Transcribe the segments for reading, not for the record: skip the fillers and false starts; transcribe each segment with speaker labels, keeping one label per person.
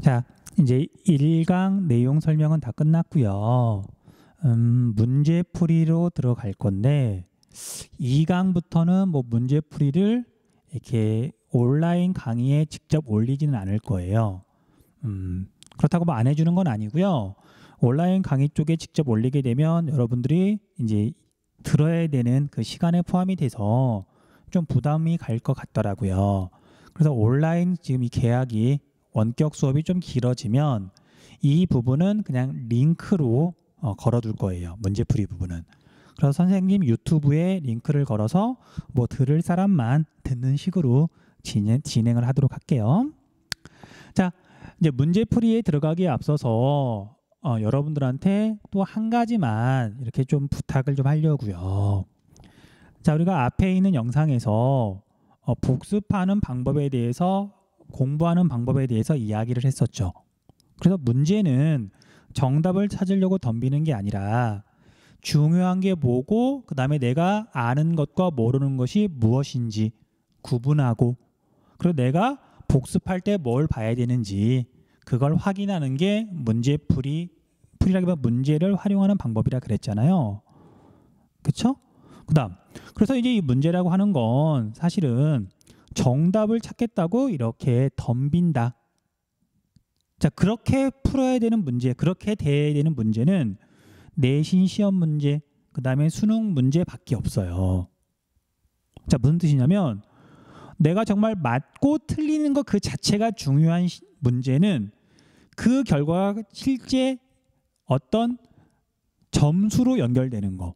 Speaker 1: 자, 이제 1강 내용 설명은 다 끝났고요. 문제풀이로 들어갈 건데 2강부터는 뭐 문제풀이를 이렇게 온라인 강의에 직접 올리지는 않을 거예요. 그렇다고 뭐 안 해주는 건 아니고요. 온라인 강의 쪽에 직접 올리게 되면 여러분들이 이제 들어야 되는 그 시간에 포함이 돼서 좀 부담이 갈 것 같더라고요. 그래서 온라인 지금 이 계약이 원격 수업이 좀 길어지면 이 부분은 그냥 링크로 걸어둘 거예요. 문제풀이 부분은. 그래서 선생님 유튜브에 링크를 걸어서 뭐 들을 사람만 듣는 식으로 진행을 하도록 할게요. 자, 이제 문제풀이에 들어가기에 앞서서 여러분들한테 또 한 가지만 이렇게 좀 부탁을 좀 하려고요. 자, 우리가 앞에 있는 영상에서 복습하는 방법에 대해서 공부하는 방법에 대해서 이야기를 했었죠. 그래서 문제는 정답을 찾으려고 덤비는 게 아니라 중요한 게 뭐고 그 다음에 내가 아는 것과 모르는 것이 무엇인지 구분하고 그리고 내가 복습할 때 뭘 봐야 되는지 그걸 확인하는 게 문제풀이라기보다 문제를 활용하는 방법이라 그랬잖아요. 그쵸? 그 다음 그래서 이제 이 문제라고 하는 건 사실은 정답을 찾겠다고 이렇게 덤빈다. 자, 그렇게 풀어야 되는 문제, 그렇게 대해야 되는 문제는 내신 시험 문제, 그 다음에 수능 문제밖에 없어요. 자, 무슨 뜻이냐면 내가 정말 맞고 틀리는 것 그 자체가 중요한 문제는 그 결과가 실제 어떤 점수로 연결되는 거.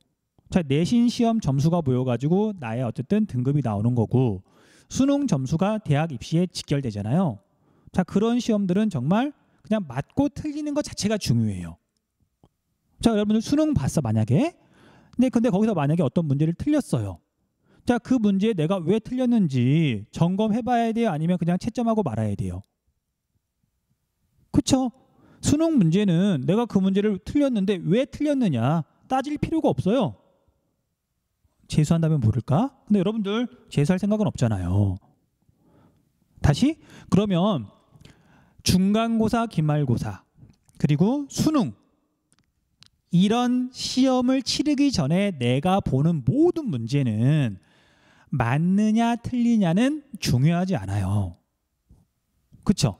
Speaker 1: 자, 내신 시험 점수가 모여가지고 나의 어쨌든 등급이 나오는 거고 수능 점수가 대학 입시에 직결되잖아요. 자, 그런 시험들은 정말 그냥 맞고 틀리는 것 자체가 중요해요. 자, 여러분들 수능 봤어 만약에. 근데 거기서 만약에 어떤 문제를 틀렸어요. 자, 그 문제에 내가 왜 틀렸는지 점검해봐야 돼요? 아니면 그냥 채점하고 말아야 돼요? 그쵸? 수능 문제는 내가 그 문제를 틀렸는데 왜 틀렸느냐 따질 필요가 없어요. 재수한다면 모를까? 근데 여러분들 재수할 생각은 없잖아요. 다시 그러면 중간고사, 기말고사 그리고 수능 이런 시험을 치르기 전에 내가 보는 모든 문제는 맞느냐 틀리냐는 중요하지 않아요. 그쵸?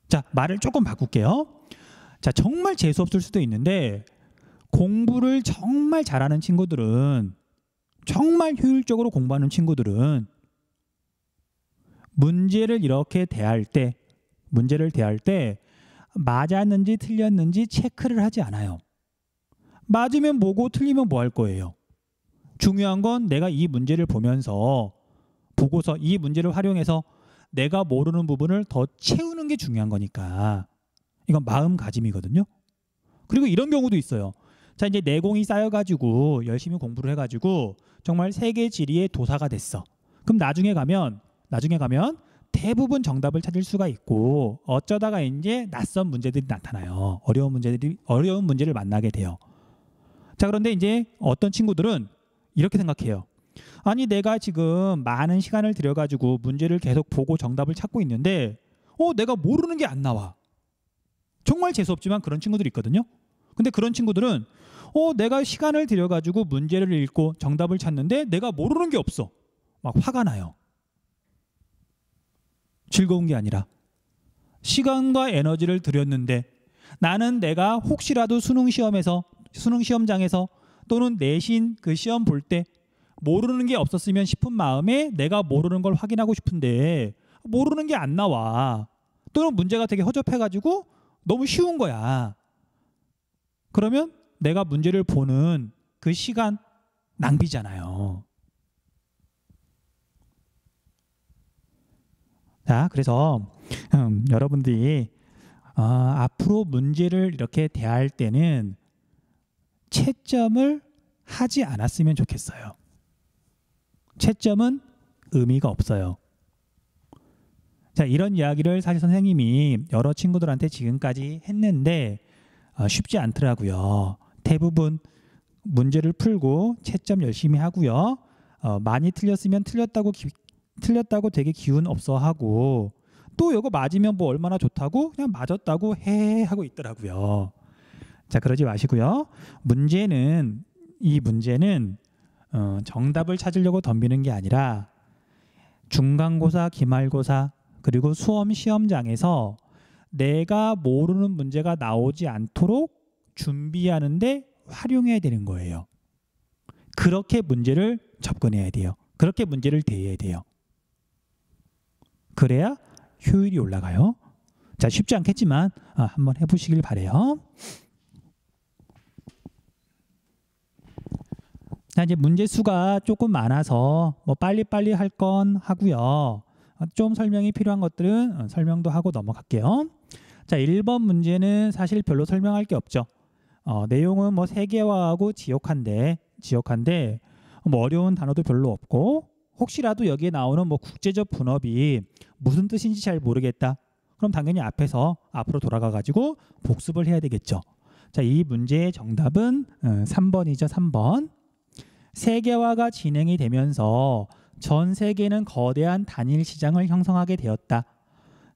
Speaker 1: 자, 말을 조금 바꿀게요. 자, 정말 재수 없을 수도 있는데 공부를 정말 잘하는 친구들은 정말 효율적으로 공부하는 친구들은 문제를 대할 때 맞았는지 틀렸는지 체크를 하지 않아요. 맞으면 뭐고 틀리면 뭐 할 거예요. 중요한 건 내가 이 문제를 보면서 보고서 이 문제를 활용해서 내가 모르는 부분을 더 채우는 게 중요한 거니까 이건 마음가짐이거든요. 그리고 이런 경우도 있어요. 자, 이제 내공이 쌓여가지고 열심히 공부를 해가지고 정말 세계 지리의 도사가 됐어. 그럼 나중에 가면 대부분 정답을 찾을 수가 있고 어쩌다가 이제 낯선 문제들이 나타나요. 어려운 문제를 만나게 돼요. 자, 그런데 이제 어떤 친구들은 이렇게 생각해요. 아니, 내가 지금 많은 시간을 들여가지고 문제를 계속 보고 정답을 찾고 있는데 내가 모르는 게 안 나와. 정말 재수없지만 그런 친구들이 있거든요. 근데 그런 친구들은 내가 시간을 들여가지고 문제를 읽고 정답을 찾는데 내가 모르는 게 없어. 막 화가 나요. 즐거운 게 아니라 시간과 에너지를 들였는데 나는 내가 혹시라도 수능 시험장에서 또는 내신 그 시험 볼 때 모르는 게 없었으면 싶은 마음에 내가 모르는 걸 확인하고 싶은데 모르는 게 안 나와. 또는 문제가 되게 허접해가지고 너무 쉬운 거야. 그러면 내가 문제를 보는 그 시간 낭비잖아요. 자, 그래서 여러분들이 앞으로 문제를 이렇게 대할 때는 채점을 하지 않았으면 좋겠어요. 채점은 의미가 없어요. 자, 이런 이야기를 사실 선생님이 여러 친구들한테 지금까지 했는데 쉽지 않더라고요. 대부분 문제를 풀고 채점 열심히 하고요. 많이 틀렸으면 틀렸다고 되게 기운 없어 하고 또 이거 맞으면 뭐 얼마나 좋다고 그냥 맞았다고 해 하고 있더라고요. 자, 그러지 마시고요. 이 문제는 정답을 찾으려고 덤비는 게 아니라 중간고사, 기말고사 그리고 수험 시험장에서 내가 모르는 문제가 나오지 않도록 준비하는데 활용해야 되는 거예요. 그렇게 문제를 접근해야 돼요. 그렇게 문제를 대해야 돼요. 그래야 효율이 올라가요. 자, 쉽지 않겠지만 한번 해보시길 바래요. 자, 이제 문제 수가 조금 많아서 뭐 빨리빨리 할 건 하고요. 좀 설명이 필요한 것들은 설명도 하고 넘어갈게요. 자, 1번 문제는 사실 별로 설명할 게 없죠. 내용은 뭐 세계화하고 지역화인데 뭐 어려운 단어도 별로 없고, 혹시라도 여기에 나오는 뭐 국제적 분업이 무슨 뜻인지 잘 모르겠다. 그럼 당연히 앞으로 돌아가 가지고 복습을 해야 되겠죠. 자, 이 문제의 정답은 3번이죠. 3번. 세계화가 진행이 되면서 전 세계는 거대한 단일 시장을 형성하게 되었다.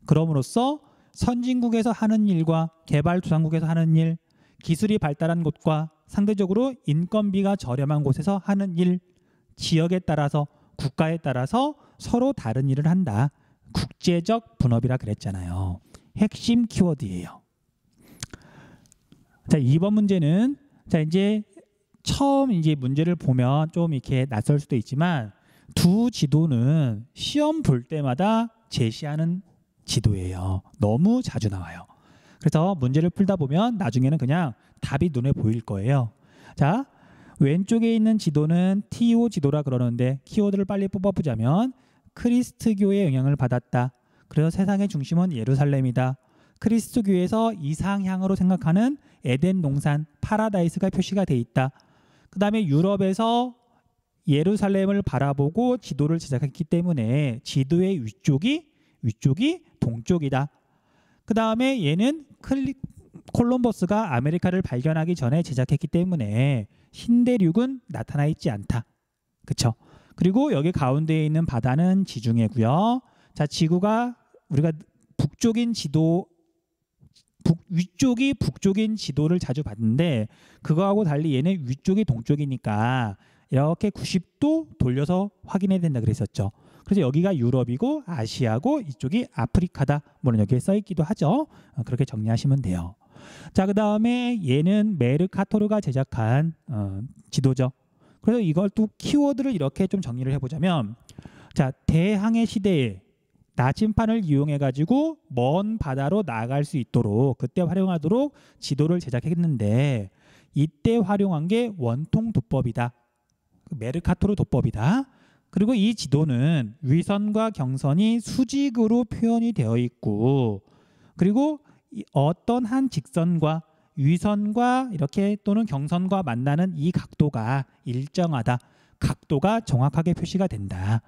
Speaker 1: 그럼으로써 선진국에서 하는 일과 개발도상국에서 하는 일, 기술이 발달한 곳과 상대적으로 인건비가 저렴한 곳에서 하는 일, 지역에 따라서 국가에 따라서 서로 다른 일을 한다. 국제적 분업이라 그랬잖아요. 핵심 키워드예요. 자, 2번 문제는 이제 처음 이제 문제를 보면 좀 이렇게 낯설 수도 있지만 두 지도는 시험 볼 때마다 제시하는 지도예요. 너무 자주 나와요. 그래서 문제를 풀다 보면 나중에는 그냥 답이 눈에 보일 거예요. 자, 왼쪽에 있는 지도는 TO 지도라 그러는데 키워드를 빨리 뽑아보자면 크리스트교의 영향을 받았다. 그래서 세상의 중심은 예루살렘이다. 크리스트교에서 이상향으로 생각하는 에덴 동산 파라다이스가 표시가 돼 있다. 그 다음에 유럽에서 예루살렘을 바라보고 지도를 제작했기 때문에 지도의 위쪽이 동쪽이다. 그 다음에 얘는 콜럼버스가 아메리카를 발견하기 전에 제작했기 때문에 신대륙은 나타나 있지 않다. 그쵸? 그리고 여기 가운데에 있는 바다는 지중해고요. 자, 지구가 우리가 위쪽이 북쪽인 지도를 자주 봤는데 그거하고 달리 얘는 위쪽이 동쪽이니까 이렇게 90도 돌려서 확인해야 된다 그랬었죠. 그래서 여기가 유럽이고 아시아고 이쪽이 아프리카다. 물론 여기에 써 있기도 하죠. 그렇게 정리하시면 돼요. 자, 그 다음에 얘는 메르카토르가 제작한 지도죠. 그래서 이걸 또 키워드를 이렇게 좀 정리를 해보자면, 자, 대항해 시대에 나침판을 이용해 가지고 먼 바다로 나아갈 수 있도록 그때 활용하도록 지도를 제작했는데 이때 활용한 게 원통 도법이다. 메르카토르 도법이다. 그리고 이 지도는 위선과 경선이 수직으로 표현이 되어 있고, 그리고 어떤 한 직선과 위선과 이렇게 또는 경선과 만나는 이 각도가 일정하다. 각도가 정확하게 표시가 된다.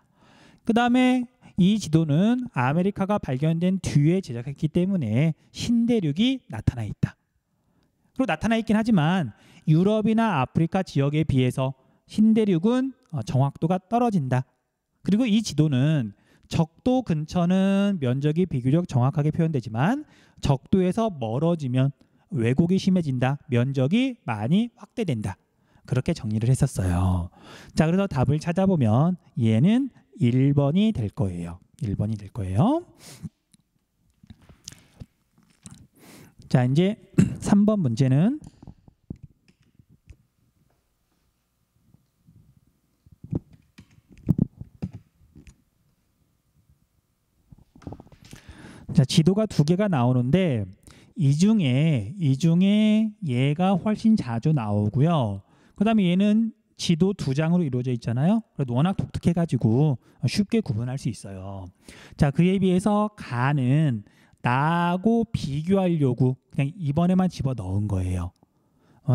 Speaker 1: 그 다음에 이 지도는 아메리카가 발견된 뒤에 제작했기 때문에 신대륙이 나타나 있다. 그리고 나타나 있긴 하지만 유럽이나 아프리카 지역에 비해서 신대륙은 정확도가 떨어진다. 그리고 이 지도는 적도 근처는 면적이 비교적 정확하게 표현되지만 적도에서 멀어지면 왜곡이 심해진다. 면적이 많이 확대된다. 그렇게 정리를 했었어요. 자, 그래서 답을 찾아보면 얘는 1번이 될 거예요. 1번이 될 거예요. 자, 이제 3번 문제는 자, 지도가 두 개가 나오는데 이 중에 얘가 훨씬 자주 나오고요. 그 다음에 얘는 지도 두 장으로 이루어져 있잖아요. 그래도 워낙 독특해가지고 쉽게 구분할 수 있어요. 자, 그에 비해서 가는 나하고 비교하려고 그냥 이번에만 집어 넣은 거예요.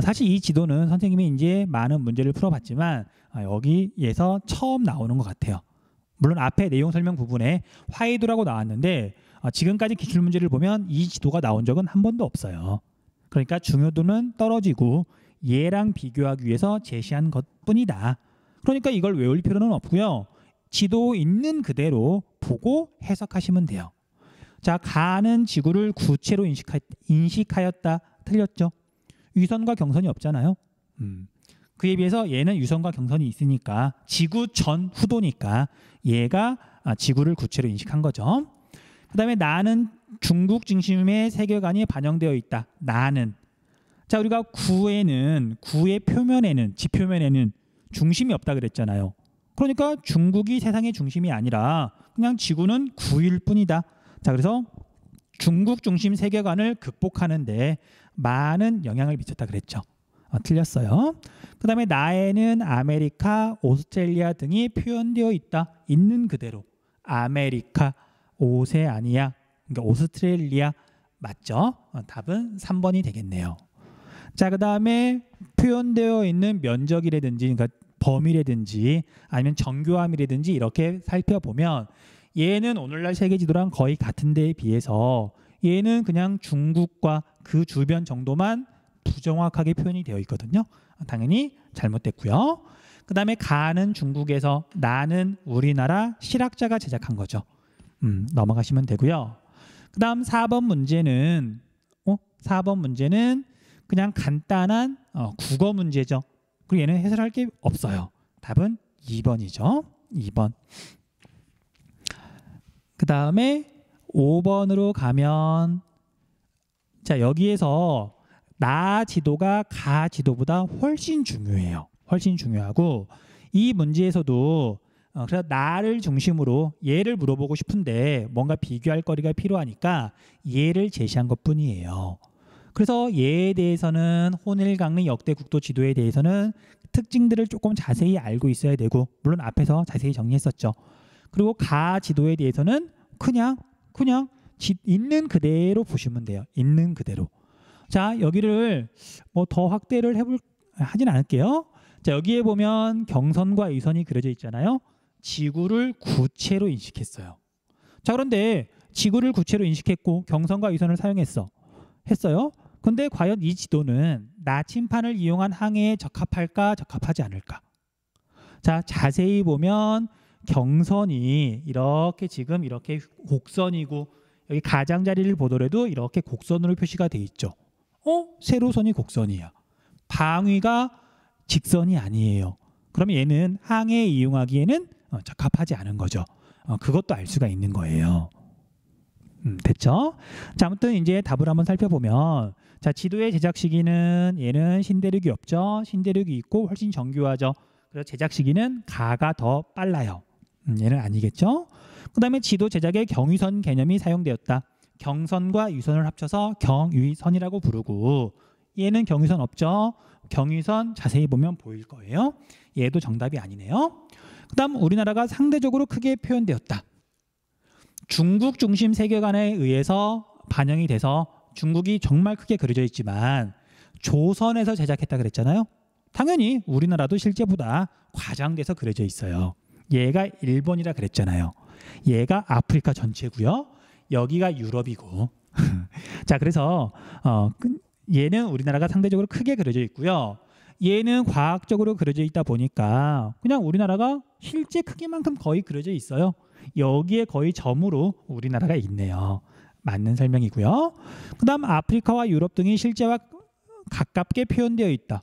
Speaker 1: 사실 이 지도는 선생님이 이제 많은 문제를 풀어봤지만 여기에서 처음 나오는 것 같아요. 물론 앞에 내용 설명 부분에 화이도라고 나왔는데 지금까지 기출문제를 보면 이 지도가 나온 적은 한 번도 없어요. 그러니까 중요도는 떨어지고 얘랑 비교하기 위해서 제시한 것뿐이다. 그러니까 이걸 외울 필요는 없고요. 지도 있는 그대로 보고 해석하시면 돼요. 자, 가는 지구를 구체로 인식하였다. 틀렸죠. 위선과 경선이 없잖아요. 그에 비해서 얘는 유선과 경선이 있으니까 지구 전후도니까 얘가 지구를 구체로 인식한 거죠. 그 다음에 나는 중국 중심의 세계관이 반영되어 있다. 나는. 자, 우리가 구의 표면에는, 지표면에는 중심이 없다 그랬잖아요. 그러니까 중국이 세상의 중심이 아니라 그냥 지구는 구일 뿐이다. 자, 그래서 중국 중심 세계관을 극복하는데 많은 영향을 미쳤다 그랬죠. 틀렸어요. 그 다음에 나에는 아메리카, 오스트레일리아 등이 표현되어 있다. 있는 그대로. 아메리카, 오세아니아, 그러니까 오스트레일리아 맞죠? 답은 3번이 되겠네요. 자, 그 다음에 표현되어 있는 면적이라든지 그러니까 범위라든지 아니면 정교함이라든지 이렇게 살펴보면 얘는 오늘날 세계 지도랑 거의 같은 데에 비해서 얘는 그냥 중국과 그 주변 정도만 부정확하게 표현이 되어 있거든요. 당연히 잘못됐고요. 그 다음에 가는 중국에서 나는 우리나라 실학자가 제작한 거죠. 넘어가시면 되고요. 그 다음 4번 문제는 4번 문제는 그냥 간단한 국어 문제죠. 그리고 얘는 해설할 게 없어요. 답은 2번이죠. 2번. 그 다음에 5번으로 가면 자, 여기에서 나 지도가 가 지도보다 훨씬 중요해요. 훨씬 중요하고 이 문제에서도 그래서 나를 중심으로 얘를 물어보고 싶은데 뭔가 비교할 거리가 필요하니까 얘를 제시한 것뿐이에요. 그래서 얘에 대해서는 호넬강리 역대 국도 지도에 대해서는 특징들을 조금 자세히 알고 있어야 되고 물론 앞에서 자세히 정리했었죠. 그리고 가 지도에 대해서는 그냥 있는 그대로 보시면 돼요. 있는 그대로. 자, 여기를 뭐 더 확대를 하진 않을게요. 자, 여기에 보면 경선과 위선이 그려져 있잖아요. 지구를 구체로 인식했어요. 자, 그런데 지구를 구체로 인식했고 경선과 위선을 했어요. 근데 과연 이 지도는 나침판을 이용한 항해에 적합할까, 적합하지 않을까? 자, 자세히 보면 경선이 이렇게 지금 이렇게 곡선이고 여기 가장자리를 보더라도 이렇게 곡선으로 표시가 돼 있죠. 세로선이 곡선이야. 방위가 직선이 아니에요. 그러면 얘는 항해에 이용하기에는 적합하지 않은 거죠. 그것도 알 수가 있는 거예요. 됐죠? 자, 아무튼 이제 답을 한번 살펴보면 자, 지도의 제작 시기는 얘는 신대륙이 없죠. 신대륙이 있고 훨씬 정교하죠. 그래서 제작 시기는 가가 더 빨라요. 얘는 아니겠죠? 그 다음에 지도 제작에 경위선 개념이 사용되었다. 경선과 위선을 합쳐서 경위선이라고 부르고 얘는 경위선 없죠? 경위선 자세히 보면 보일 거예요. 얘도 정답이 아니네요. 그 다음 우리나라가 상대적으로 크게 표현되었다. 중국 중심 세계관에 의해서 반영이 돼서 중국이 정말 크게 그려져 있지만 조선에서 제작했다 그랬잖아요. 당연히 우리나라도 실제보다 과장돼서 그려져 있어요. 얘가 일본이라 그랬잖아요. 얘가 아프리카 전체고요. 여기가 유럽이고. 자, 그래서 얘는 우리나라가 상대적으로 크게 그려져 있고요. 얘는 과학적으로 그려져 있다 보니까 그냥 우리나라가 실제 크기만큼 거의 그려져 있어요. 여기에 거의 점으로 우리나라가 있네요. 맞는 설명이고요. 그 다음 아프리카와 유럽 등이 실제와 가깝게 표현되어 있다.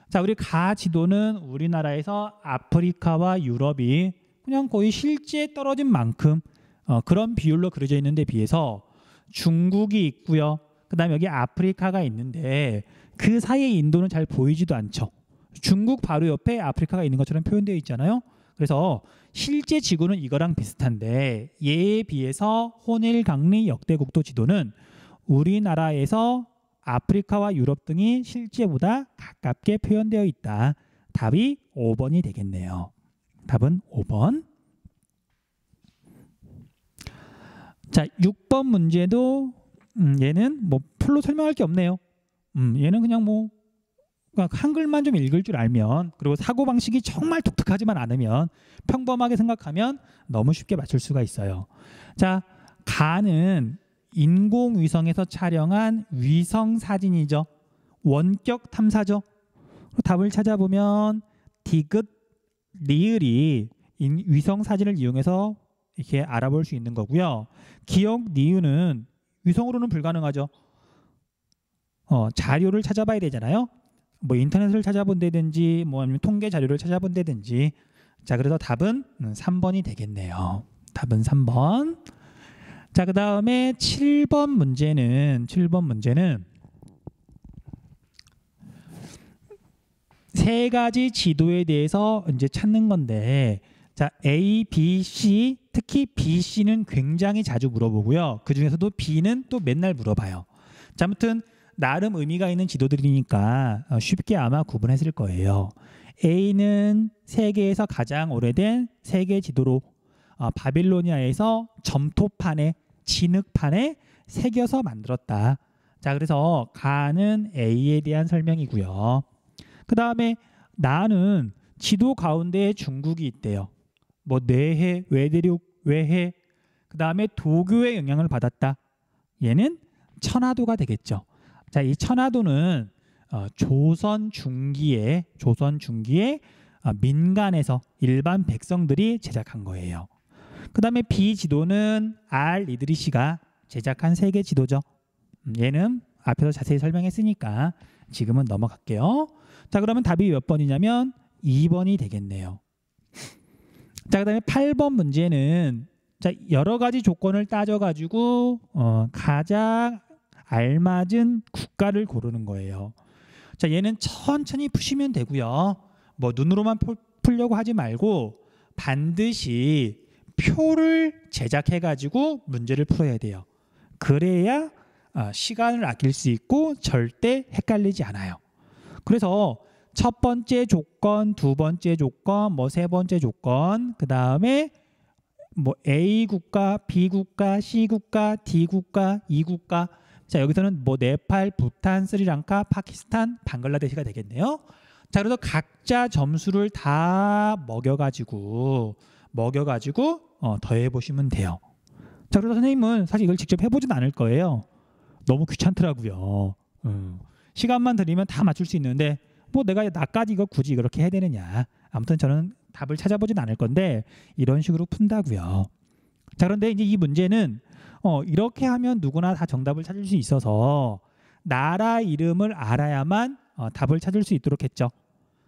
Speaker 1: 자, 우리 가 지도는 우리나라에서 아프리카와 유럽이 그냥 거의 실제 떨어진 만큼 그런 비율로 그려져 있는 데 비해서 중국이 있고요. 그 다음에 여기 아프리카가 있는데 그 사이에 인도는 잘 보이지도 않죠. 중국 바로 옆에 아프리카가 있는 것처럼 표현되어 있잖아요. 그래서 실제 지구는 이거랑 비슷한데 얘에 비해서 호넬강리 역대국도 지도는 우리나라에서 아프리카와 유럽 등이 실제보다 가깝게 표현되어 있다. 답이 5번이 되겠네요. 답은 5번. 자, 6번 문제도 얘는 뭐 풀로 설명할 게 없네요. 얘는 그냥 뭐 한글만 좀 읽을 줄 알면 그리고 사고방식이 정말 독특하지만 않으면 평범하게 생각하면 너무 쉽게 맞출 수가 있어요. 자, 가는 인공위성에서 촬영한 위성 사진이죠. 원격 탐사죠. 답을 찾아보면 디귿, 리을이 위성 사진을 이용해서 이렇게 알아볼 수 있는 거고요. 기억, 니은은 위성으로는 불가능하죠. 자료를 찾아봐야 되잖아요. 뭐 인터넷을 찾아본다든지 뭐 아니면 통계 자료를 찾아본다든지. 자, 그래서 답은 3번이 되겠네요. 답은 3번. 자, 그다음에 7번 문제는 세 가지 지도에 대해서 이제 찾는 건데, 자, A, B, C, 특히 B, C는 굉장히 자주 물어보고요. 그 중에서도 B는 또 맨날 물어봐요. 자, 아무튼 나름 의미가 있는 지도들이니까 쉽게 아마 구분했을 거예요. A는 세계에서 가장 오래된 세계 지도로 바빌로니아에서 점토판에 진흙판에 새겨서 만들었다. 자, 그래서 가는 A에 대한 설명이고요. 그 다음에 나는 지도 가운데에 중국이 있대요. 뭐 내해, 외대륙, 외해. 그 다음에 도교의 영향을 받았다. 얘는 천하도가 되겠죠. 자, 이 천하도는 조선 중기에 민간에서 일반 백성들이 제작한 거예요. 그 다음에 B 지도는 알 이드리시가 제작한 세계 지도죠. 얘는 앞에서 자세히 설명했으니까 지금은 넘어갈게요. 자, 그러면 답이 몇 번이냐면 2번이 되겠네요. 자, 그 다음에 8번 문제는 자, 여러 가지 조건을 따져가지고 가장 알맞은 국가를 고르는 거예요. 자, 얘는 천천히 푸시면 되고요. 뭐 눈으로만 풀려고 하지 말고 반드시 표를 제작해가지고 문제를 풀어야 돼요. 그래야 시간을 아낄 수 있고 절대 헷갈리지 않아요. 그래서 첫 번째 조건, 두 번째 조건, 뭐 세 번째 조건, 그 다음에 뭐 A 국가, B 국가, C 국가, D 국가, E 국가. 자, 여기서는 뭐 네팔, 부탄, 스리랑카, 파키스탄, 방글라데시가 되겠네요. 자, 그래서 각자 점수를 다 먹여가지고 더해 보시면 돼요. 자, 그래서 선생님은 사실 이걸 직접 해보진 않을 거예요. 너무 귀찮더라고요. 시간만 들이면 다 맞출 수 있는데 뭐 내가 나까지 이거 굳이 그렇게 해야 되느냐. 아무튼 저는 답을 찾아보진 않을 건데 이런 식으로 푼다고요. 자, 그런데 이제 이 문제는 이렇게 하면 누구나 다 정답을 찾을 수 있어서 나라 이름을 알아야만 답을 찾을 수 있도록 했죠.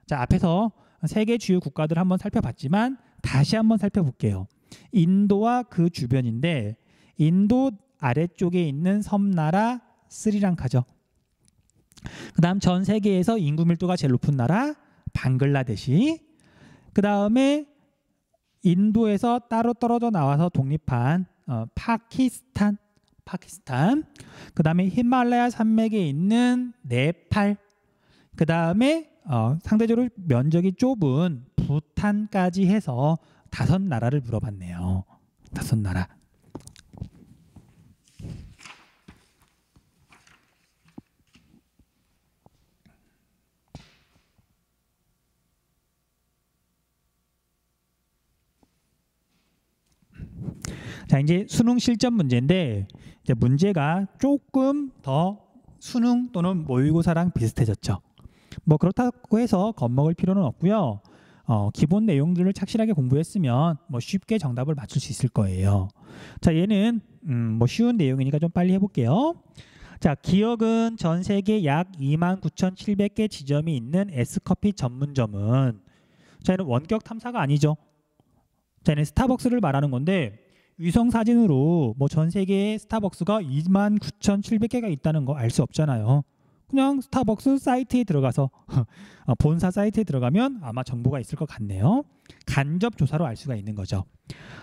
Speaker 1: 자, 앞에서 세계 주요 국가들 한번 살펴봤지만 다시 한번 살펴볼게요. 인도와 그 주변인데 인도 아래쪽에 있는 섬나라 스리랑카죠. 그 다음 전 세계에서 인구 밀도가 제일 높은 나라 방글라데시. 그 다음에 인도에서 따로 떨어져 나와서 독립한 파키스탄. 그 다음에 히말라야 산맥에 있는 네팔. 그 다음에 상대적으로 면적이 좁은 부탄까지 해서 5나라를 물어봤네요. 5나라. 자, 이제 수능 실전 문제인데 이제 문제가 조금 더 수능 또는 모의고사랑 비슷해졌죠. 뭐 그렇다고 해서 겁먹을 필요는 없고요. 기본 내용들을 착실하게 공부했으면 뭐 쉽게 정답을 맞출 수 있을 거예요. 자, 얘는 뭐 쉬운 내용이니까 좀 빨리 해볼게요. 자, 기억은 전 세계 약 29,700개 지점이 있는 S커피 전문점은, 자, 얘는 원격 탐사가 아니죠. 자, 얘는 스타벅스를 말하는 건데 위성 사진으로 뭐 전 세계에 스타벅스가 29,700개가 있다는 거 알 수 없잖아요. 그냥 스타벅스 사이트에 들어가서 본사 사이트에 들어가면 아마 정보가 있을 것 같네요. 간접 조사로 알 수가 있는 거죠.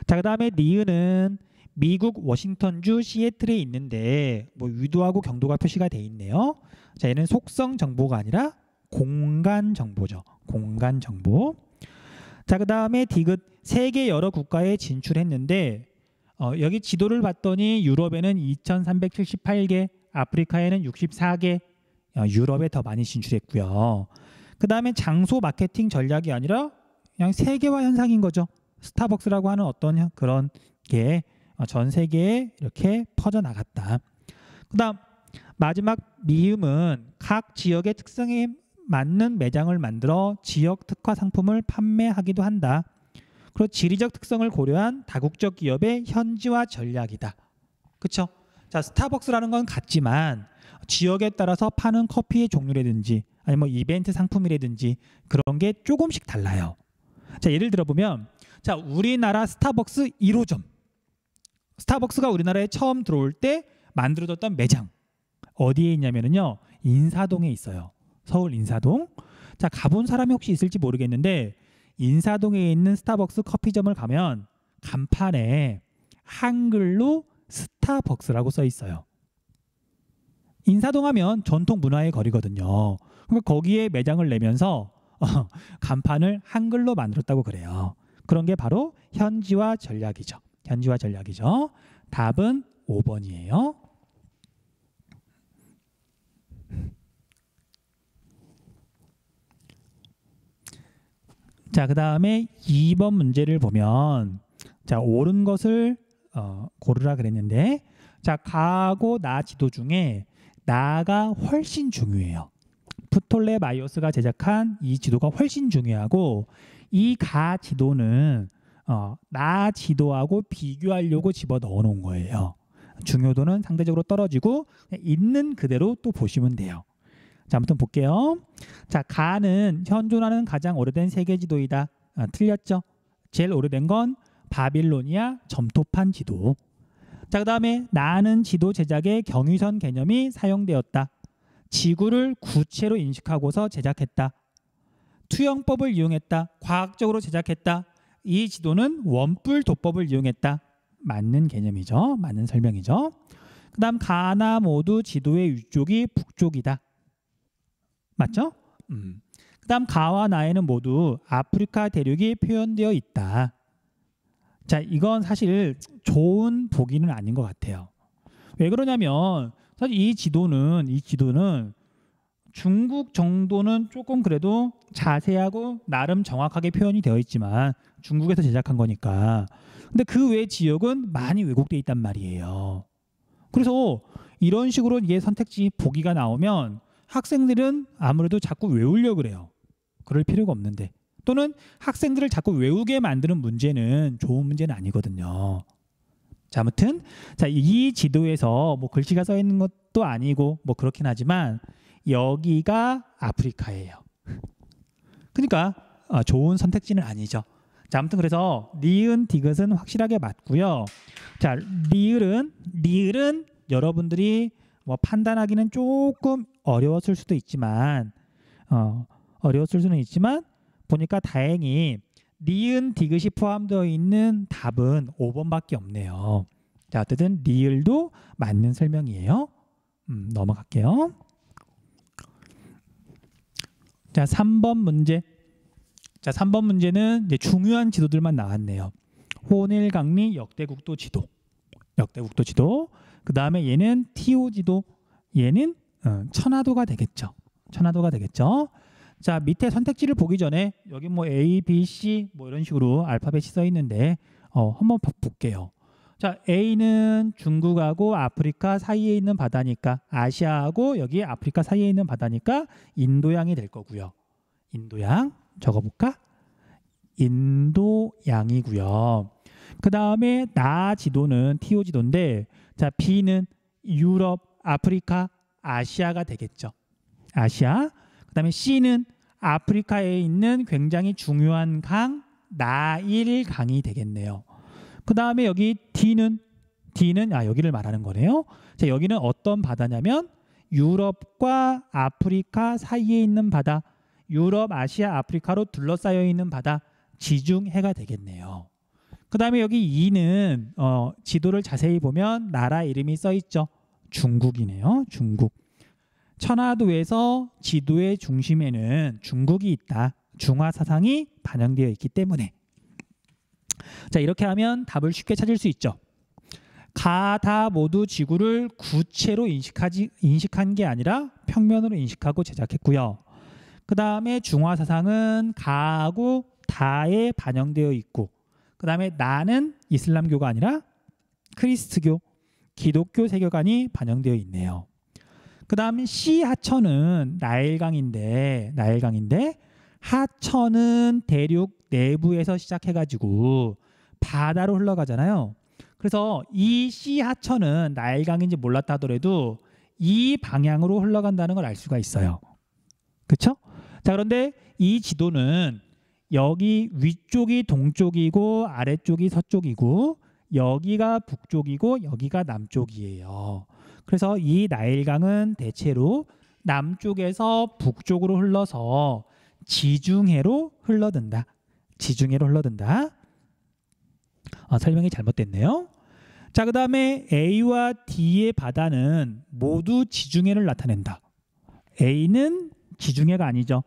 Speaker 1: 자, 그다음에 니은은 미국 워싱턴주 시애틀에 있는데 뭐 위도하고 경도가 표시가 돼 있네요. 자, 얘는 속성 정보가 아니라 공간 정보죠. 공간 정보. 자, 그다음에 디귿 세계 여러 국가에 진출했는데 여기 지도를 봤더니 유럽에는 2,378개, 아프리카에는 64개, 유럽에 더 많이 진출했고요. 그 다음에 장소 마케팅 전략이 아니라 그냥 세계화 현상인 거죠. 스타벅스라고 하는 어떤 그런 게 전 세계에 이렇게 퍼져나갔다. 그 다음 마지막 미음은 각 지역의 특성에 맞는 매장을 만들어 지역 특화 상품을 판매하기도 한다. 그리고 지리적 특성을 고려한 다국적 기업의 현지화 전략이다. 그렇죠? 자, 스타벅스라는 건 같지만 지역에 따라서 파는 커피의 종류라든지 아니면 뭐 이벤트 상품이라든지 그런 게 조금씩 달라요. 자, 예를 들어보면 자, 우리나라 스타벅스 1호점. 스타벅스가 우리나라에 처음 들어올 때 만들어졌던 매장 어디에 있냐면요, 인사동에 있어요. 서울 인사동. 자, 가본 사람이 혹시 있을지 모르겠는데 인사동에 있는 스타벅스 커피점을 가면 간판에 한글로 스타벅스라고 써 있어요. 인사동 하면 전통 문화의 거리거든요. 그러니까 거기에 매장을 내면서 간판을 한글로 만들었다고 그래요. 그런 게 바로 현지화 전략이죠. 현지화 전략이죠. 답은 5번이에요. 자, 그 다음에 2번 문제를 보면 자, 옳은 것을 고르라 그랬는데 자, 가하고 나 지도 중에 나가 훨씬 중요해요. 프톨레마이오스가 제작한 이 지도가 훨씬 중요하고 이 가 지도는 나 지도하고 비교하려고 집어 넣어 놓은 거예요. 중요도는 상대적으로 떨어지고 있는 그대로 또 보시면 돼요. 자, 아무튼 볼게요. 자, 가는 현존하는 가장 오래된 세계 지도이다. 틀렸죠? 제일 오래된 건 바빌로니아 점토판 지도. 자, 그 다음에 나는 지도 제작에 경위선 개념이 사용되었다. 지구를 구체로 인식하고서 제작했다. 투영법을 이용했다. 과학적으로 제작했다. 이 지도는 원뿔 도법을 이용했다. 맞는 개념이죠. 맞는 설명이죠. 그 다음 가나 모두 지도의 위쪽이 북쪽이다. 맞죠? 그 다음 가와 나에는 모두 아프리카 대륙이 표현되어 있다. 자, 이건 사실 좋은 보기는 아닌 것 같아요. 왜 그러냐면 사실 이 지도는 중국 정도는 조금 그래도 자세하고 나름 정확하게 표현이 되어 있지만 중국에서 제작한 거니까. 근데 그 외 지역은 많이 왜곡되어 있단 말이에요. 그래서 이런 식으로 이게 선택지 보기가 나오면 학생들은 아무래도 자꾸 외우려고 그래요. 그럴 필요가 없는데. 또는 학생들을 자꾸 외우게 만드는 문제는 좋은 문제는 아니거든요. 자, 아무튼 자, 이 지도에서 뭐 글씨가 써 있는 것도 아니고 뭐 그렇긴 하지만 여기가 아프리카예요. 그러니까 좋은 선택지는 아니죠. 자, 아무튼 그래서 니은 디귿은 확실하게 맞고요. 자, 리을은 여러분들이 뭐 판단하기는 조금 어려웠을 수도 있지만 어려웠을 수는 있지만 보니까 다행히 니은 디귿이 포함되어 있는 답은 5번밖에 없네요. 자, 어쨌든 리을도 맞는 설명이에요. 넘어갈게요. 자, 3번 문제. 자, 3번 문제는 이제 중요한 지도들만 나왔네요. 호닐강리 역대국도 지도. 역대국도 지도. 그 다음에 얘는 TO 지도. 얘는 천화도가 되겠죠. 천화도가 되겠죠. 자, 밑에 선택지를 보기 전에 여기 뭐 A, B, C 뭐 이런 식으로 알파벳이 써 있는데 한번 볼게요. 자, A는 중국하고 아프리카 사이에 있는 바다니까 아시아하고 여기 아프리카 사이에 있는 바다니까 인도양이 될 거고요. 인도양 적어볼까? 인도양이고요. 그 다음에 나 지도는 TO 지도인데 자, B는 유럽, 아프리카, 아시아가 되겠죠. 아시아. 그 다음에 C는 아프리카에 있는 굉장히 중요한 강 나일강이 되겠네요. 그 다음에 여기 D는 여기를 말하는 거네요. 자, 여기는 어떤 바다냐면 유럽과 아프리카 사이에 있는 바다, 유럽, 아시아, 아프리카로 둘러싸여 있는 바다, 지중해가 되겠네요. 그 다음에 여기 E는 지도를 자세히 보면 나라 이름이 써 있죠. 중국이네요. 중국. 천화도에서 지도의 중심에는 중국이 있다. 중화 사상이 반영되어 있기 때문에. 자, 이렇게 하면 답을 쉽게 찾을 수 있죠. 다 모두 지구를 구체로 인식한 게 아니라 평면으로 인식하고 제작했고요. 그 다음에 중화 사상은 가하고 다에 반영되어 있고, 그 다음에 나는 이슬람교가 아니라 크리스트교, 기독교 세계관이 반영되어 있네요. 그 다음 C 하천은 나일강인데 하천은 대륙 내부에서 시작해가지고 바다로 흘러가잖아요. 그래서 이 C 하천은 나일강인지 몰랐다 하더라도 이 방향으로 흘러간다는 걸 알 수가 있어요. 그렇죠? 자, 그런데 이 지도는 여기 위쪽이 동쪽이고 아래쪽이 서쪽이고 여기가 북쪽이고 여기가 남쪽이에요. 그래서 이 나일강은 대체로 남쪽에서 북쪽으로 흘러서 지중해로 흘러든다. 지중해로 흘러든다. 설명이 잘못됐네요. 자, 그 다음에 A와 D의 바다는 모두 지중해를 나타낸다. A는 지중해가 아니죠.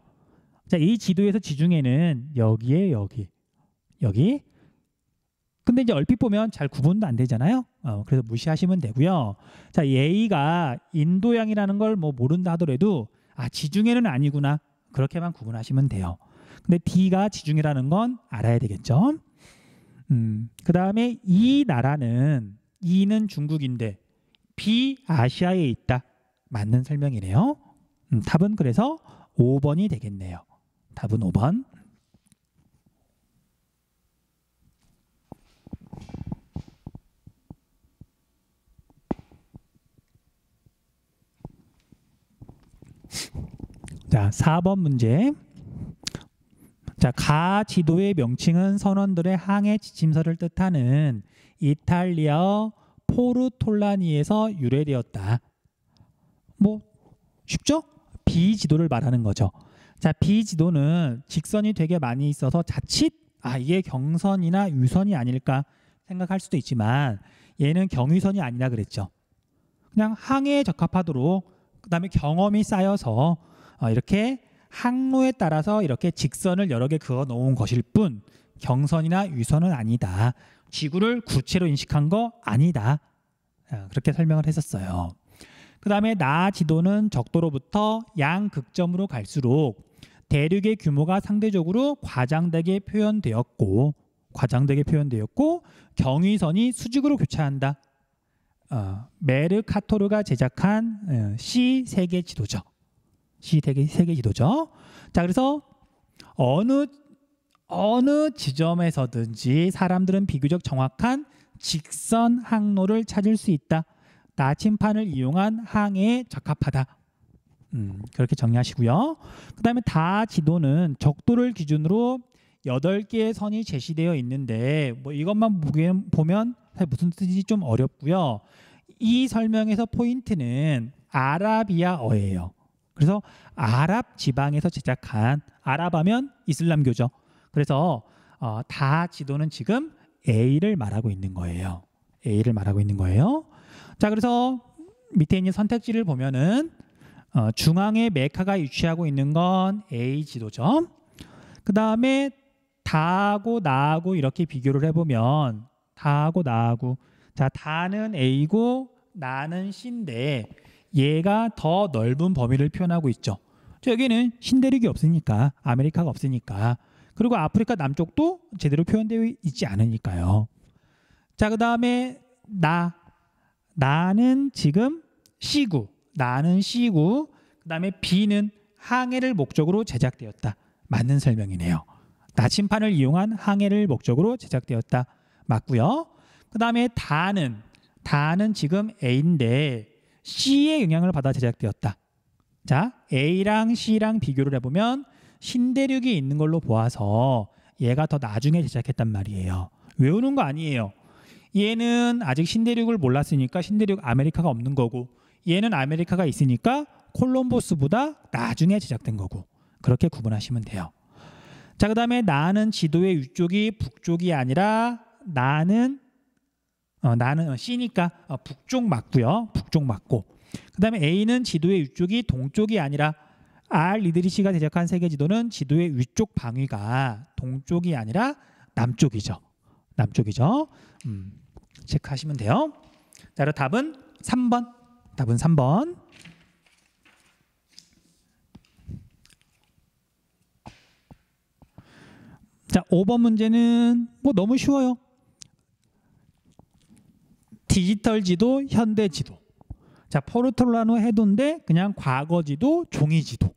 Speaker 1: 자, 이 지도에서 지중해는 여기에 여기. 근데 이제 얼핏 보면 잘 구분도 안 되잖아요. 그래서 무시하시면 되고요. 자, A가 인도양이라는 걸 뭐 모른다 하더라도 지중해는 아니구나. 그렇게만 구분하시면 돼요. 근데 D가 지중해라는 건 알아야 되겠죠. 그 다음에 이 나라는 E는 중국인데 B 아시아에 있다. 맞는 설명이네요. 답은 그래서 5번이 되겠네요. 답은 5번. 자, 4번 문제. 자, 가 지도의 명칭은 선원들의 항해 지침서를 뜻하는 이탈리아어 포르톨라니에서 유래되었다. 뭐 쉽죠? B 지도를 말하는 거죠. 자, B 지도는 직선이 되게 많이 있어서 자칫 이게 경선이나 유선이 아닐까 생각할 수도 있지만 얘는 경유선이 아니라 그랬죠. 그냥 항해에 적합하도록 그다음에 경험이 쌓여서 이렇게 항로에 따라서 이렇게 직선을 여러 개 그어 놓은 것일 뿐 경선이나 유선은 아니다. 지구를 구체로 인식한 거 아니다. 그렇게 설명을 했었어요. 그 다음에 나 지도는 적도로부터 양극점으로 갈수록 대륙의 규모가 상대적으로 과장되게 표현되었고 경위선이 수직으로 교차한다. 메르카토르가 제작한 C 세계 지도죠. C 세계 지도죠. 자, 그래서 어느 지점에서든지 사람들은 비교적 정확한 직선 항로를 찾을 수 있다. 나침판을 이용한 항해에 적합하다. 그렇게 정리하시고요. 그 다음에 다 지도는 적도를 기준으로 8개의 선이 제시되어 있는데 뭐 이것만 보면 무슨 뜻인지 좀 어렵고요. 이 설명에서 포인트는 아라비아어예요. 그래서 아랍 지방에서 제작한, 아랍하면 이슬람교죠. 그래서 다 지도는 지금 A를 말하고 있는 거예요. A를 말하고 있는 거예요. 자, 그래서 밑에 있는 선택지를 보면은 중앙에 메카가 위치하고 있는 건 A 지도죠. 그 다음에 다하고 나하고 이렇게 비교를 해보면 다하고 나하고, 자, 다는 A고 나는 C인데 얘가 더 넓은 범위를 표현하고 있죠. 여기는 신대륙이 없으니까, 아메리카가 없으니까, 그리고 아프리카 남쪽도 제대로 표현되어 있지 않으니까요. 자, 그 다음에 나는 지금 C구, 그 다음에 B는 항해를 목적으로 제작되었다. 맞는 설명이네요. 나침판을 이용한 항해를 목적으로 제작되었다. 맞고요. 그 다음에 다는 지금 A인데 C의 영향을 받아 제작되었다. 자, A랑 C랑 비교를 해보면 신대륙이 있는 걸로 보아서 얘가 더 나중에 제작했단 말이에요. 외우는 거 아니에요. 얘는 아직 신대륙을 몰랐으니까 신대륙 아메리카가 없는 거고, 얘는 아메리카가 있으니까 콜럼버스보다 나중에 제작된 거고, 그렇게 구분하시면 돼요. 자, 그 다음에 나는 지도의 위쪽이 북쪽이 아니라 나는 C니까 북쪽 맞고요. 북쪽 맞고, 그 다음에 A는 지도의 위쪽이 동쪽이 아니라 리드리시가 제작한 세계 지도는 지도의 위쪽 방위가 동쪽이 아니라 남쪽이죠. 체크하시면 돼요. 자, 그럼 답은 3번. 자, 5번 문제는 뭐 너무 쉬워요. 디지털 지도, 현대 지도. 자, 포르톨라노 해도인데 그냥 과거 지도, 종이 지도.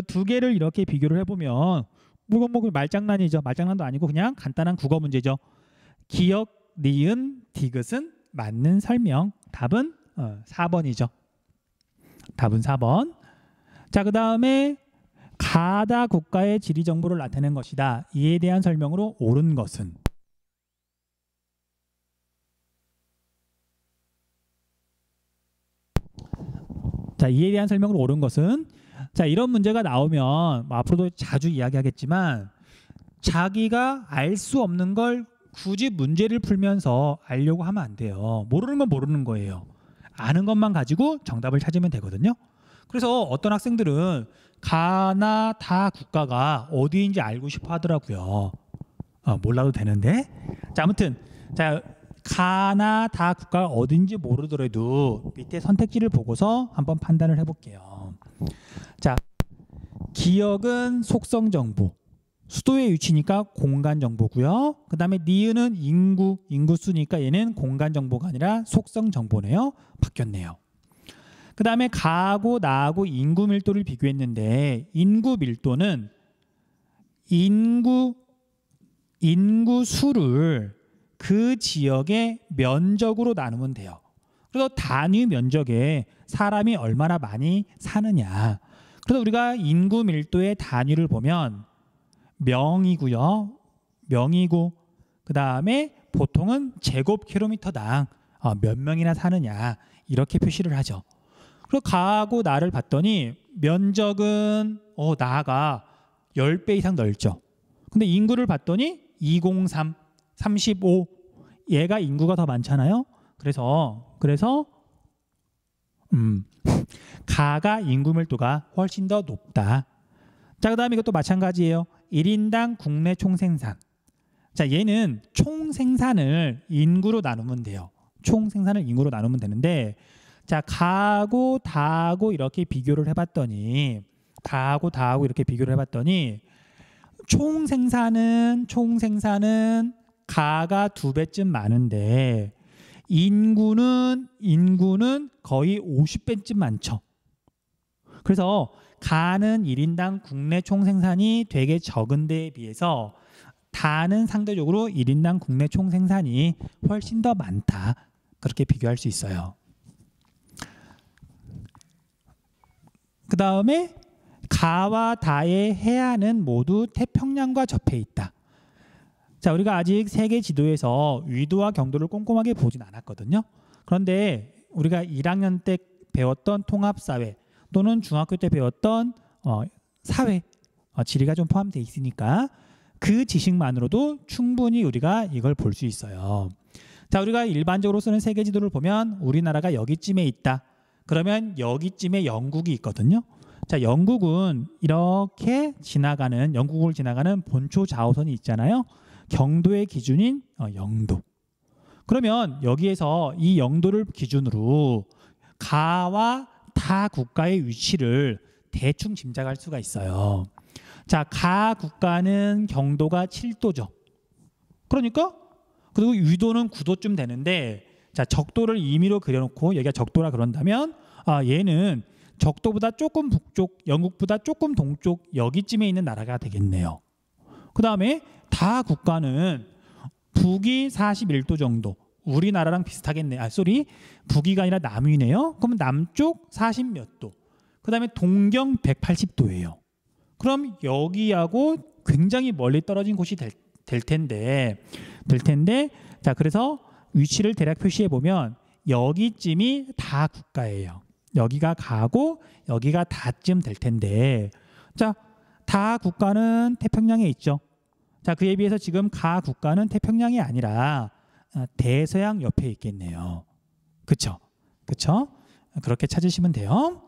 Speaker 1: 두 개를 이렇게 비교를 해보면 이건 뭐 말장난이죠. 말장난도 아니고 그냥 간단한 국어 문제죠. 기역, 니은, 디귿은 맞는 설명. 답은 4번이죠. 답은 4번. 자, 그 다음에 가다 국가의 지리 정보를 나타낸 것이다. 이에 대한 설명으로 옳은 것은? 자, 이에 대한 설명으로 옳은 것은, 자, 이런 문제가 나오면 뭐 앞으로도 자주 이야기하겠지만 자기가 알 수 없는 걸 굳이 문제를 풀면서 알려고 하면 안 돼요. 모르는 건 모르는 거예요. 아는 것만 가지고 정답을 찾으면 되거든요. 그래서 어떤 학생들은 가나 다 국가가 어디인지 알고 싶어 하더라고요. 몰라도 되는데. 자, 아무튼 자, 가나 다 국가가 어딘지 모르더라도 밑에 선택지를 보고서 한번 판단을 해볼게요. 자, 기역은 속성 정보, 수도의 위치니까 공간 정보고요. 그 다음에 니은은 인구수니까 얘는 공간 정보가 아니라 속성 정보네요. 바뀌었네요. 그 다음에 가하고 나하고 인구 밀도를 비교했는데 인구 밀도는 인구수를 그 지역의 면적으로 나누면 돼요. 그래서 단위 면적에 사람이 얼마나 많이 사느냐. 그래서 우리가 인구 밀도의 단위를 보면 명이고요. 명이고 그 다음에 보통은 제곱킬로미터당 몇 명이나 사느냐 이렇게 표시를 하죠. 그리고 가하고 나를 봤더니 면적은 나가 10배 이상 넓죠. 근데 인구를 봤더니 203, 35 얘가 인구가 더 많잖아요. 그래서 가가 인구 밀도가 훨씬 더 높다. 자, 그 다음에 이것도 마찬가지예요. 1인당 국내 총생산. 자, 얘는 총생산을 인구로 나누면 돼요. 총생산을 인구로 나누면 되는데, 자, 가하고 다하고 이렇게 비교를 해봤더니 총생산은 가가 2배쯤 많은데 인구는 거의 50배쯤 많죠. 그래서 가는 1인당 국내 총생산이 되게 적은 데에 비해서 다는 상대적으로 1인당 국내 총생산이 훨씬 더 많다. 그렇게 비교할 수 있어요. 그 다음에 가와 다의 해안은 모두 태평양과 접해 있다. 자, 우리가 아직 세계 지도에서 위도와 경도를 꼼꼼하게 보진 않았거든요. 그런데 우리가 1학년 때 배웠던 통합사회 또는 중학교 때 배웠던 사회, 지리가 좀 포함되어 있으니까 그 지식만으로도 충분히 우리가 이걸 볼 수 있어요. 자, 우리가 일반적으로 쓰는 세계 지도를 보면 우리나라가 여기쯤에 있다. 그러면 여기쯤에 영국이 있거든요. 자, 영국은 이렇게 영국을 지나가는 본초 좌우선이 있잖아요. 경도의 기준인 영도. 그러면 여기에서 이 영도를 기준으로 가와 다 국가의 위치를 대충 짐작할 수가 있어요. 자, 가 국가는 경도가 7도죠. 그러니까 그리고 위도는 9도쯤 되는데, 자, 적도를 임의로 그려놓고 여기가 적도라 그런다면 얘는 적도보다 조금 북쪽, 영국보다 조금 동쪽 여기쯤에 있는 나라가 되겠네요. 그 다음에 다 국가는 북이 41도 정도. 우리나라랑 비슷하겠네. 북이가 아니라 남위네요. 그러면 남쪽 40 몇 도. 그 다음에 동경 180도예요. 그럼 여기하고 굉장히 멀리 떨어진 곳이 될 텐데, 자, 그래서 위치를 대략 표시해 보면 여기쯤이 다 국가예요. 여기가 가고 여기가 다쯤 될 텐데, 자, 다 국가는 태평양에 있죠. 자, 그에 비해서 지금 가 국가는 태평양이 아니라 대서양 옆에 있겠네요. 그쵸? 그렇게 찾으시면 돼요.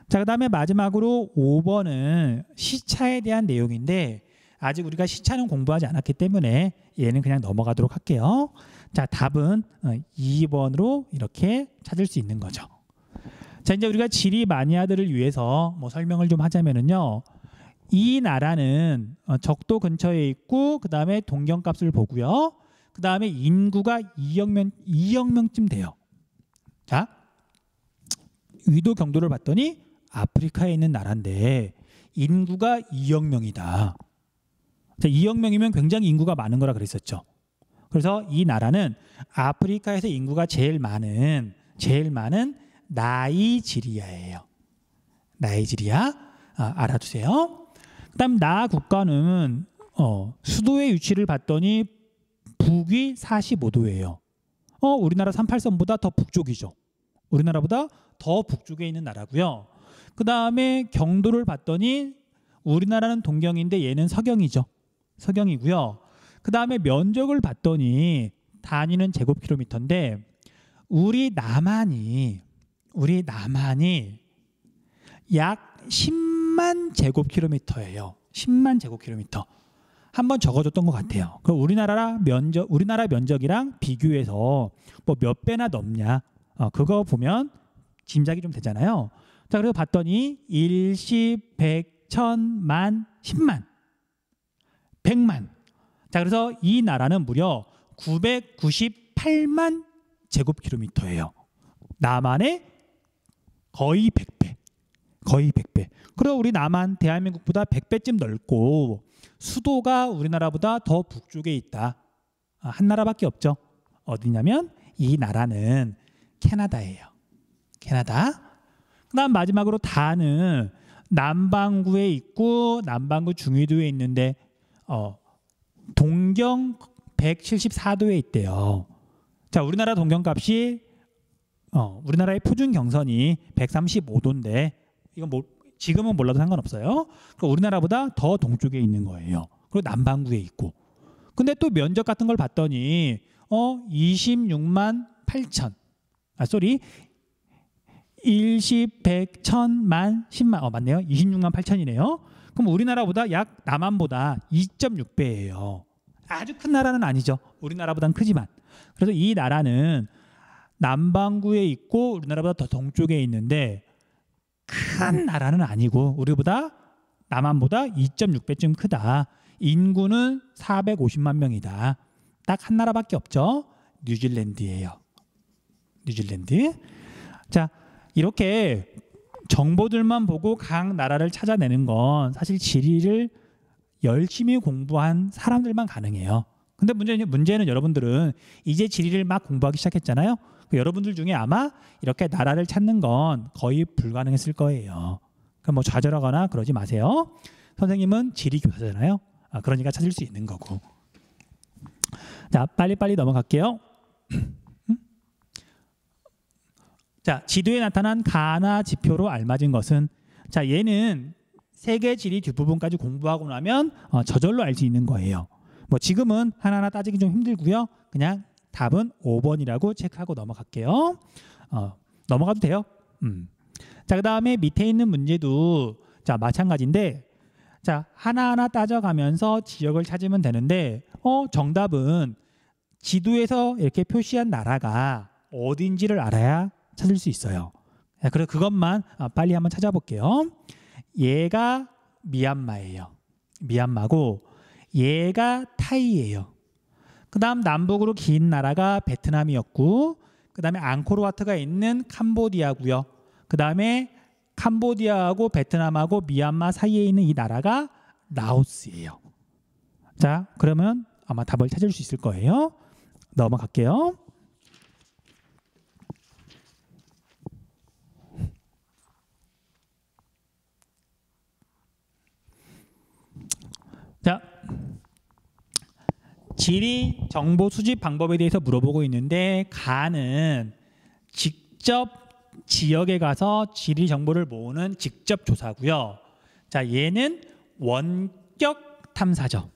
Speaker 1: 자, 그 다음에 마지막으로 5번은 시차에 대한 내용인데 아직 우리가 시차는 공부하지 않았기 때문에 얘는 그냥 넘어가도록 할게요. 자, 답은 2번으로 이렇게 찾을 수 있는 거죠. 자, 이제 우리가 지리 마니아들을 위해서 설명을 좀 하자면은요. 이 나라는 적도 근처에 있고 그 다음에 동경값을 보고요. 그 다음에 인구가 2억 명쯤 돼요. 자, 위도 경도를 봤더니 아프리카에 있는 나라인데 인구가 2억 명이다. 자, 2억 명이면 굉장히 인구가 많은 거라 그랬었죠. 그래서 이 나라는 아프리카에서 인구가 제일 많은 나이지리아예요. 나이지리아 알아두세요. 그다음 나 국가는 수도의 위치를 봤더니 북위 45도예요. 우리나라 38선보다 더 북쪽이죠. 우리나라보다 더 북쪽에 있는 나라고요. 그 다음에 경도를 봤더니 우리나라는 동경인데 얘는 서경이죠. 서경이고요. 그 다음에 면적을 봤더니 단위는 제곱킬로미터인데 우리 남한이 약 10만 제곱킬로미터예요. 10만 제곱킬로미터. 한번 적어줬던 것 같아요. 그럼 우리나라 면적이랑 비교해서 뭐 몇 배나 넘냐? 그거 보면 짐작이 좀 되잖아요. 자, 그래서 봤더니 1, 10, 100, 1000만, 10만, 100만. 자, 그래서 이 나라는 무려 998만 제곱킬로미터예요. 남한의 거의 100배. 거의 100배. 그리고 우리 남한 대한민국보다 100배쯤 넓고 수도가 우리나라보다 더 북쪽에 있다. 한 나라밖에 없죠. 어디냐면 이 나라는 캐나다예요. 캐나다. 그다음 마지막으로 다는 남반구에 있고 남반구 중위도에 있는데 동경 174도에 있대요. 자, 우리나라 동경값이 우리나라의 표준 경선이 135도인데 이건 뭐 지금은 몰라도 상관없어요. 그러니까 우리나라보다 더 동쪽에 있는 거예요. 그리고 남반구에 있고. 근데 또 면적 같은 걸 봤더니 26만 8천. 1, 10, 100, 1000만, 10만. 맞네요. 26만 8천이네요. 그럼 우리나라보다 약 남한보다 2.6배예요. 아주 큰 나라는 아니죠. 우리나라보다는 크지만. 그래서 이 나라는 남반구에 있고 우리나라보다 더 동쪽에 있는데 큰 나라는 아니고 우리보다 남한보다 2.6배쯤 크다. 인구는 450만 명이다. 딱 한 나라밖에 없죠. 뉴질랜드예요. 뉴질랜드. 자, 이렇게 정보들만 보고 각 나라를 찾아내는 건 사실 지리를 열심히 공부한 사람들만 가능해요. 근데 문제는 여러분들은 이제 지리를 막 공부하기 시작했잖아요. 여러분들 중에 아마 이렇게 나라를 찾는 건 거의 불가능했을 거예요. 그럼 뭐 좌절하거나 그러지 마세요. 선생님은 지리 교사잖아요. 그러니까 찾을 수 있는 거고. 자, 빨리빨리 넘어갈게요. 자, 지도에 나타난 가나 지표로 알맞은 것은, 자, 얘는 세계 지리 뒷부분까지 공부하고 나면 저절로 알 수 있는 거예요. 뭐 지금은 하나하나 따지기 좀 힘들고요. 그냥 답은 5번이라고 체크하고 넘어갈게요. 넘어가도 돼요. 자, 그다음에 밑에 있는 문제도 자, 마찬가지인데, 자, 하나하나 따져가면서 지역을 찾으면 되는데, 정답은 지도에서 이렇게 표시한 나라가 어딘지를 알아야 찾을 수 있어요. 그래서 그것만 빨리 한번 찾아볼게요. 얘가 미얀마예요. 미얀마고 얘가 타이예요. 그 다음 남북으로 긴 나라가 베트남이었고, 그 다음에 앙코르와트가 있는 캄보디아고요. 그 다음에 캄보디아하고 베트남하고 미얀마 사이에 있는 이 나라가 라오스예요. 자, 그러면 아마 답을 찾을 수 있을 거예요. 넘어갈게요. 자, 지리 정보 수집 방법에 대해서 물어보고 있는데, 가는 직접 지역에 가서 지리 정보를 모으는 직접 조사고요. 자, 얘는 원격 탐사죠.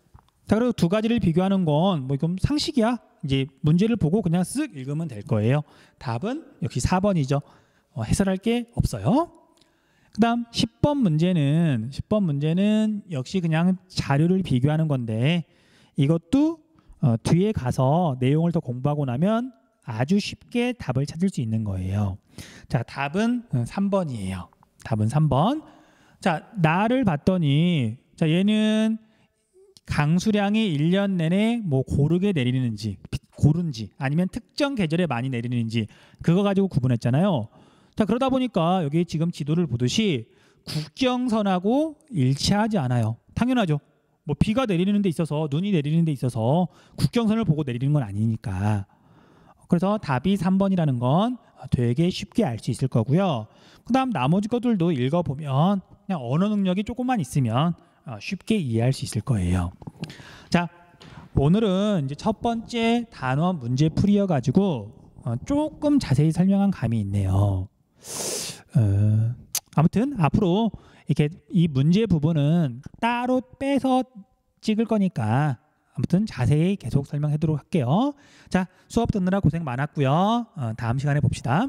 Speaker 1: 자, 그리고 두 가지를 비교하는 건 뭐 이건 상식이야. 이제 문제를 보고 그냥 쓱 읽으면 될 거예요. 답은 역시 4번이죠. 해설할 게 없어요. 그다음 10번 문제는 역시 그냥 자료를 비교하는 건데, 이것도 뒤에 가서 내용을 더 공부하고 나면 아주 쉽게 답을 찾을 수 있는 거예요. 자, 답은 3번이에요. 답은 3번. 자, 나를 봤더니, 자, 얘는 강수량이 1년 내내 뭐 고르게 내리는지, 고른지, 아니면 특정 계절에 많이 내리는지, 그거 가지고 구분했잖아요. 자, 그러다 보니까 여기 지금 지도를 보듯이 국경선하고 일치하지 않아요. 당연하죠. 뭐 비가 내리는 데 있어서 눈이 내리는 데 있어서 국경선을 보고 내리는 건 아니니까. 그래서 답이 3번이라는 건 되게 쉽게 알 수 있을 거고요. 그다음 나머지 것들도 읽어보면 그냥 언어 능력이 조금만 있으면 쉽게 이해할 수 있을 거예요. 자, 오늘은 이제 첫 번째 단원 문제풀이여 가지고 조금 자세히 설명한 감이 있네요. 아무튼 앞으로 이렇게 이 문제 부분은 따로 빼서 찍을 거니까 아무튼 자세히 계속 설명하도록 할게요. 자, 수업 듣느라 고생 많았고요. 다음 시간에 봅시다.